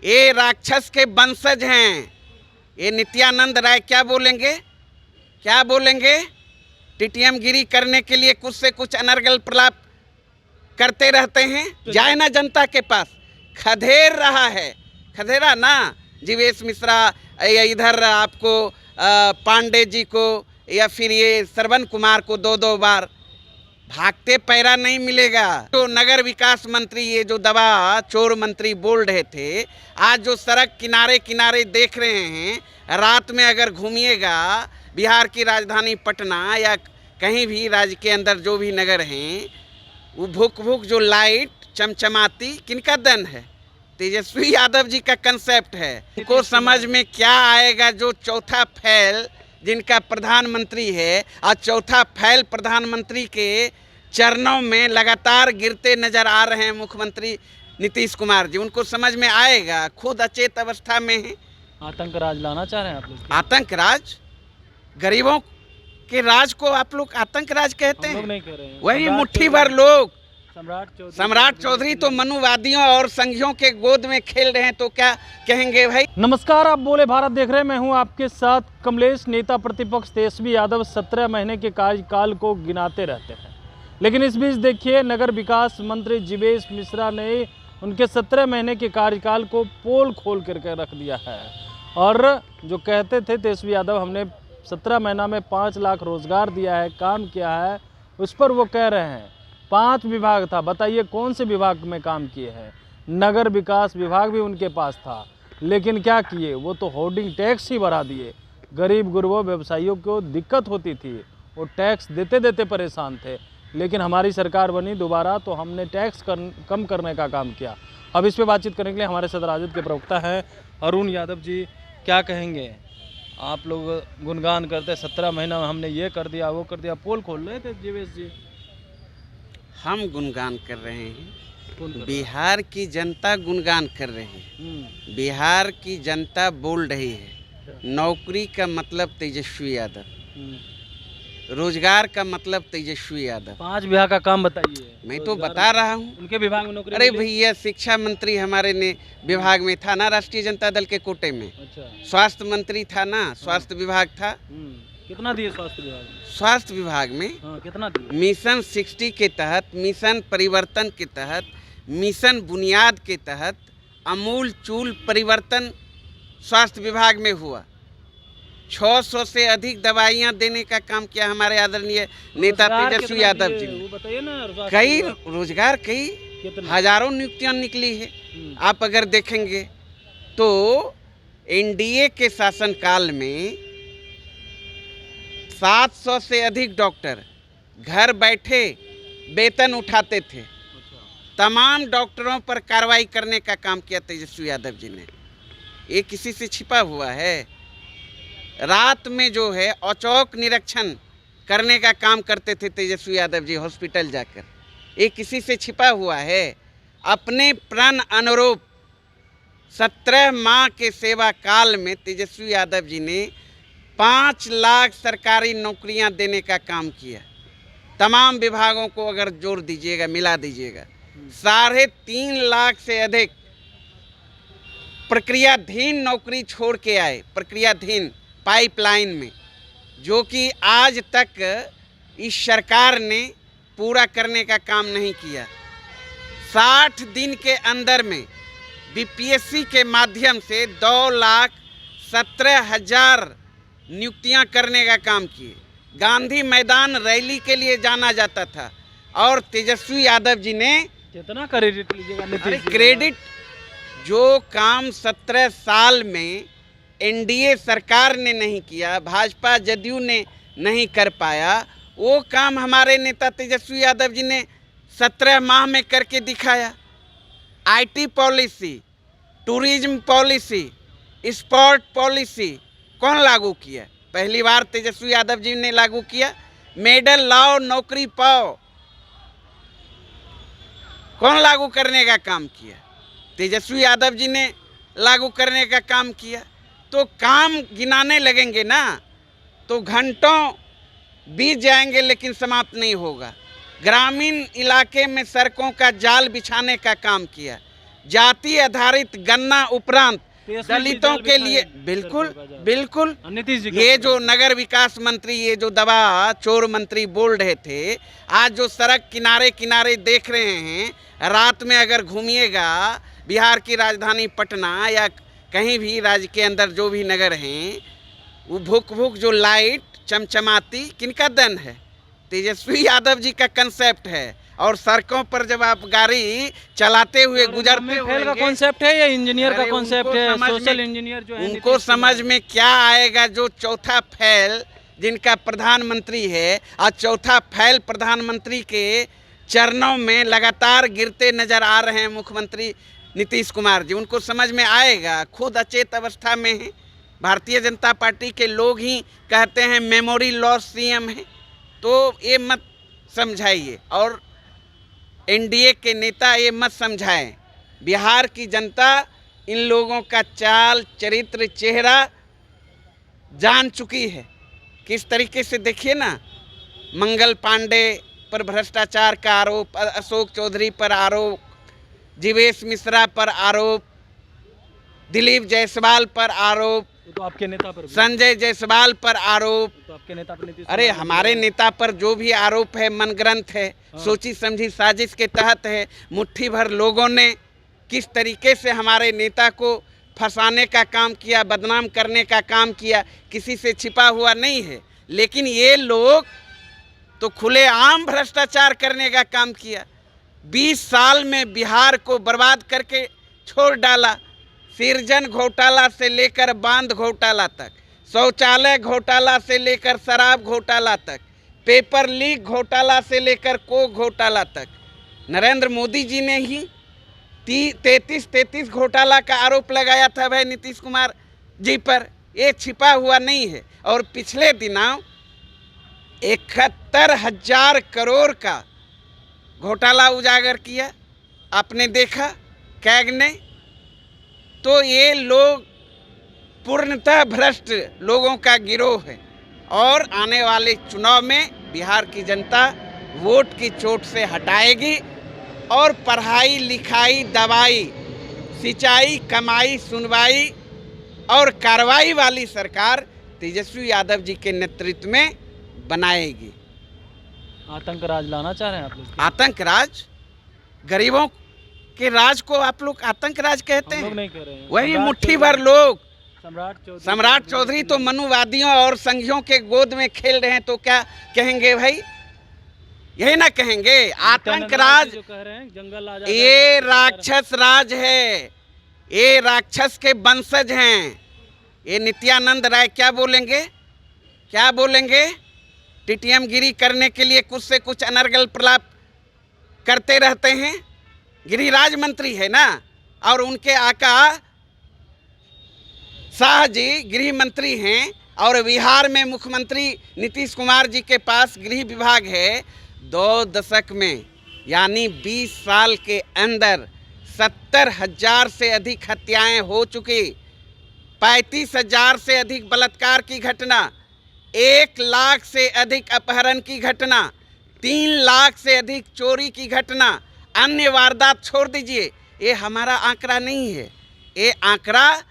ये राक्षस के वंशज हैं। ये नित्यानंद राय क्या बोलेंगे, क्या बोलेंगे? टीटीएम गिरी करने के लिए कुछ से कुछ अनर्गल प्रलाप करते रहते हैं। जाए ना जनता के पास, खदेड़ रहा है, खदेड़ा ना जीवेश मिश्रा या इधर आपको पांडे जी को या फिर ये श्रवण कुमार को दो बार भागते पैरा नहीं मिलेगा। तो नगर विकास मंत्री ये जो दवा चोर मंत्री बोल रहे थे, आज जो सड़क किनारे किनारे देख रहे हैं, रात में अगर घूमिएगा बिहार की राजधानी पटना या कहीं भी राज्य के अंदर जो भी नगर हैं, वो भुक भुक जो लाइट चमचमाती किनका दन है? तेजस्वी यादव जी का कंसेप्ट है। उनको समझ में क्या आएगा जो चौथा फैल जिनका प्रधानमंत्री है, और चौथा फैल प्रधानमंत्री के चरणों में लगातार गिरते नजर आ रहे हैं मुख्यमंत्री नीतीश कुमार जी। उनको समझ में आएगा, खुद अचेत अवस्था में है। आतंक राज लाना चाह रहे हैं आप लोग? आतंक राज, गरीबों के राज को आप लोग आतंक राज कहते हैं? नहीं कह रहे हैं। वही मुट्ठी भर लोग। सम्राट चौधरी तो मनुवादियों और संघियों के गोद में खेल रहे हैं, तो क्या कहेंगे भाई? नमस्कार, आप बोले भारत देख रहे हैं। मैं हूं आपके साथ कमलेश। नेता प्रतिपक्ष तेजस्वी यादव 17 महीने के कार्यकाल को गिनाते रहते हैं, लेकिन इस बीच देखिए नगर विकास मंत्री जीवेश मिश्रा ने उनके 17 महीने के कार्यकाल को पोल खोल करके रख दिया है। और जो कहते थे तेजस्वी यादव हमने 17 महीना में 5 लाख रोजगार दिया है, काम किया है, उस पर वो कह रहे हैं 5 विभाग था। बताइए कौन से विभाग में काम किए हैं? नगर विकास विभाग भी उनके पास था, लेकिन क्या किए? वो तो होर्डिंग टैक्स ही बढ़ा दिए। गरीब गुरबों व्यवसायियों को दिक्कत होती थी, वो टैक्स देते देते परेशान थे। लेकिन हमारी सरकार बनी दोबारा तो हमने टैक्स कम करने का काम किया। अब इस पर बातचीत करने के लिए हमारे साथ राजद के प्रवक्ता हैं अरुण यादव जी। क्या कहेंगे? आप लोग गुणगान करते 17 महीना में हमने ये कर दिया, वो कर दिया, पोल खोल रहे थे जीवेश जी। हम गुणगान कर रहे हैं, बिहार की जनता गुणगान कर रही है। बिहार की जनता बोल रही है, नौकरी का मतलब तेजस्वी यादव, रोजगार का मतलब तेजस्वी यादव। 5 विभाग का काम बताइए। मैं तो बता रहा हूँ, उनके विभाग में नौकरी। अरे भैया, शिक्षा मंत्री हमारे ने विभाग में था ना, राष्ट्रीय जनता दल के कोटे में। अच्छा। स्वास्थ्य मंत्री था ना, स्वास्थ्य विभाग था। कितना दिए स्वास्थ्य विभाग में? स्वास्थ्य विभाग में कितना दिए? मिशन 60 के तहत, मिशन परिवर्तन के तहत, मिशन बुनियाद के तहत अमूल चूल परिवर्तन स्वास्थ्य विभाग में हुआ। 600 से अधिक दवाइयां देने का काम किया हमारे आदरणीय नेता तेजस्वी यादव जी ने। बताइए ना। कई रोजगार, कई हजारों नियुक्तियां निकली है। आप अगर देखेंगे तो एनडीए के शासनकाल में 700 से अधिक डॉक्टर घर बैठे वेतन उठाते थे। तमाम डॉक्टरों पर कार्रवाई करने का काम किया तेजस्वी यादव जी ने। ये किसी से छिपा हुआ है? रात में जो है औचौक निरीक्षण करने का काम करते थे तेजस्वी यादव जी हॉस्पिटल जाकर। ये किसी से छिपा हुआ है? अपने प्रण अनुरूप 17 माह के सेवा काल में तेजस्वी यादव जी ने 5 लाख सरकारी नौकरियां देने का काम किया। तमाम विभागों को अगर जोड़ दीजिएगा, मिला दीजिएगा, 3.5 लाख से अधिक प्रक्रियाधीन नौकरी छोड़ के आए, प्रक्रियाधीन पाइपलाइन में, जो कि आज तक इस सरकार ने पूरा करने का काम नहीं किया। 60 दिन के अंदर में बीपीएससी के माध्यम से 2,17,000 नियुक्तियां करने का काम किए। गांधी मैदान रैली के लिए जाना जाता था, और तेजस्वी यादव जी ने कितना क्रेडिट लीजिएगा? अरे क्रेडिट, जो काम 17 साल में एनडीए सरकार ने नहीं किया, भाजपा जदयू ने नहीं कर पाया, वो काम हमारे नेता तेजस्वी यादव जी ने 17 माह में करके दिखाया। IT policy, tourism policy, sport policy कौन लागू किया? पहली बार तेजस्वी यादव जी ने लागू किया। मेडल लाओ नौकरी पाओ, कौन लागू करने का काम किया? तेजस्वी यादव जी ने लागू करने का काम किया। तो काम गिनाने लगेंगे ना तो घंटों बीत जाएंगे, लेकिन समाप्त नहीं होगा। ग्रामीण इलाके में सड़कों का जाल बिछाने का काम किया, जाति आधारित गणना उपरांत इसमें दलितों डीजल के भी लिए खाए बिल्कुल सरसों का ज्यादा। बिल्कुल नीतीश जी ये जो नगर विकास मंत्री ये जो दवा चोर मंत्री बोल रहे थे, आज जो सड़क किनारे किनारे देख रहे हैं, रात में अगर घूमिएगा बिहार की राजधानी पटना या कहीं भी राज्य के अंदर जो भी नगर हैं, वो भुक भुक जो लाइट चमचमाती किनका दन है? तेजस्वी यादव जी का कंसेप्ट है। और सड़कों पर जब आप गाड़ी चलाते हुए गुजरते फेल का होंगे, कॉन्सेप्ट है या इंजीनियर का अरे कॉन्सेप्ट उनको है? समझ सोशल में- इंजीनियर जो है उनको समझ में क्या आएगा जो चौथा फैल जिनका प्रधानमंत्री है, और चौथा फैल प्रधानमंत्री के चरणों में लगातार गिरते नजर आ रहे हैं मुख्यमंत्री नीतीश कुमार जी। उनको समझ में आएगा? खुद अचेत अवस्था में है। भारतीय जनता पार्टी के लोग ही कहते हैं मेमोरी लॉस सीएम है, तो ये मत समझाइए और एनडीए के नेता ये मत समझाएं। बिहार की जनता इन लोगों का चाल चरित्र चेहरा जान चुकी है। किस तरीके से देखिए ना, मंगल पांडे पर भ्रष्टाचार का आरोप, अशोक चौधरी पर आरोप, जीवेश मिश्रा पर आरोप, दिलीप जायसवाल पर आरोप, तो आपके नेता पर भी, संजय जायसवाल पर आरोप। तो आपके नेता पर नीतीश अरे कुमार हमारे नेता पर जो भी आरोप है मनगढ़ंत है, सोची समझी साजिश के तहत है। मुट्ठी भर लोगों ने किस तरीके से हमारे नेता को फंसाने का काम किया, बदनाम करने का काम किया, किसी से छिपा हुआ नहीं है। लेकिन ये लोग तो खुलेआम भ्रष्टाचार करने का काम किया। 20 साल में बिहार को बर्बाद करके छोड़ डाला। सृजन घोटाला से लेकर बांध घोटाला तक, शौचालय घोटाला से लेकर शराब घोटाला तक, पेपर लीक घोटाला से लेकर कोक घोटाला तक। नरेंद्र मोदी जी ने ही 33 घोटाला का आरोप लगाया था भाई नीतीश कुमार जी पर। ये छिपा हुआ नहीं है। और पिछले दिनों 71,000 करोड़ का घोटाला उजागर किया, आपने देखा कैग ने। तो ये लोग पूर्णतः भ्रष्ट लोगों का गिरोह है। और आने वाले चुनाव में बिहार की जनता वोट की चोट से हटाएगी और पढ़ाई लिखाई दवाई सिंचाई कमाई सुनवाई और कार्रवाई वाली सरकार तेजस्वी यादव जी के नेतृत्व में बनाएगी। आतंक राज लाना चाह रहे हैं आप लोग? आतंक राज, गरीबों के राज को आप लोग आतंक राज कहते हम लोग हैं? नहीं कह रहे हैं। वही सम्राट मुट्ठी चौधरी- भर लोग। सम्राट चौधरी तो मनुवादियों और संघियों के गोद में खेल रहे हैं, तो क्या कहेंगे भाई? यही ना कहेंगे आतंक राज। जो कह रहे हैं जंगल राज, ये राक्षस राज है, ये राक्षस के वंशज हैं। ये नित्यानंद राय क्या बोलेंगे? क्या बोलेंगे? टीटीएम गिरी करने के लिए कुछ से कुछ अनर्गल प्रलाप करते रहते हैं। गिरिराज मंत्री है ना, और उनके आका शाह जी गृह मंत्री हैं, और बिहार में मुख्यमंत्री नीतीश कुमार जी के पास गृह विभाग है। 2 दशक में यानी 20 साल के अंदर 70,000 से अधिक हत्याएं हो चुकी, 35,000 से अधिक बलात्कार की घटना, 1 लाख से अधिक अपहरण की घटना, 3 लाख से अधिक चोरी की घटना, अन्य वारदात छोड़ दीजिए। ये हमारा आंकड़ा नहीं है, ये आंकड़ा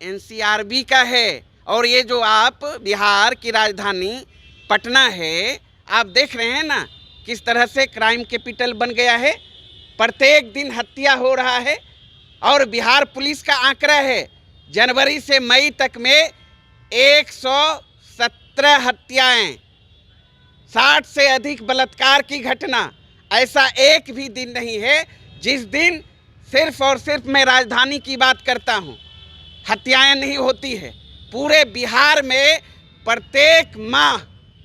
एनसीआरबी का है। और ये जो आप बिहार की राजधानी पटना है, आप देख रहे हैं ना किस तरह से क्राइम कैपिटल बन गया है। प्रत्येक दिन हत्या हो रहा है। और बिहार पुलिस का आंकड़ा है जनवरी से मई तक में 117 हत्याएं, 60 से अधिक बलात्कार की घटना। ऐसा एक भी दिन नहीं है जिस दिन सिर्फ और सिर्फ मैं राजधानी की बात करता हूं, हत्याएं नहीं होती है। पूरे बिहार में प्रत्येक माह,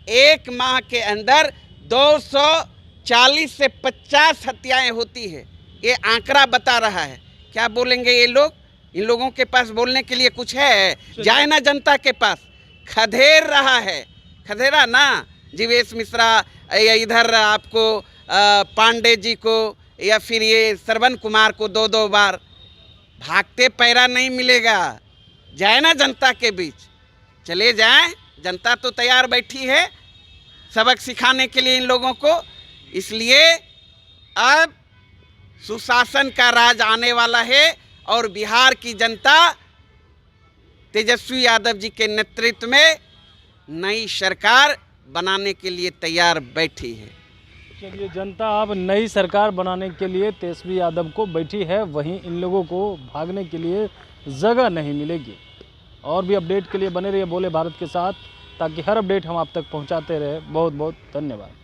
एक माह के अंदर 240 से 50 हत्याएं होती है। ये आंकड़ा बता रहा है। क्या बोलेंगे ये लोग? इन लोगों के पास बोलने के लिए कुछ है? जाए ना जनता के पास। खदेड़ रहा है, खदेड़ा ना जीवेश मिश्रा या इधर आपको पांडे जी को या फिर ये श्रवण कुमार को 2-2 बार। भागते पैरा नहीं मिलेगा। जाए ना जनता के बीच, चले जाएं। जनता तो तैयार बैठी है सबक सिखाने के लिए इन लोगों को। इसलिए अब सुशासन का राज आने वाला है और बिहार की जनता तेजस्वी यादव जी के नेतृत्व में नई सरकार बनाने के लिए तैयार बैठी है। चलिए, जनता अब नई सरकार बनाने के लिए तेजस्वी यादव को बैठी है, वहीं इन लोगों को भागने के लिए जगह नहीं मिलेगी। और भी अपडेट के लिए बने रहिए भोले भारत के साथ, ताकि हर अपडेट हम आप तक पहुंचाते रहे। बहुत बहुत धन्यवाद।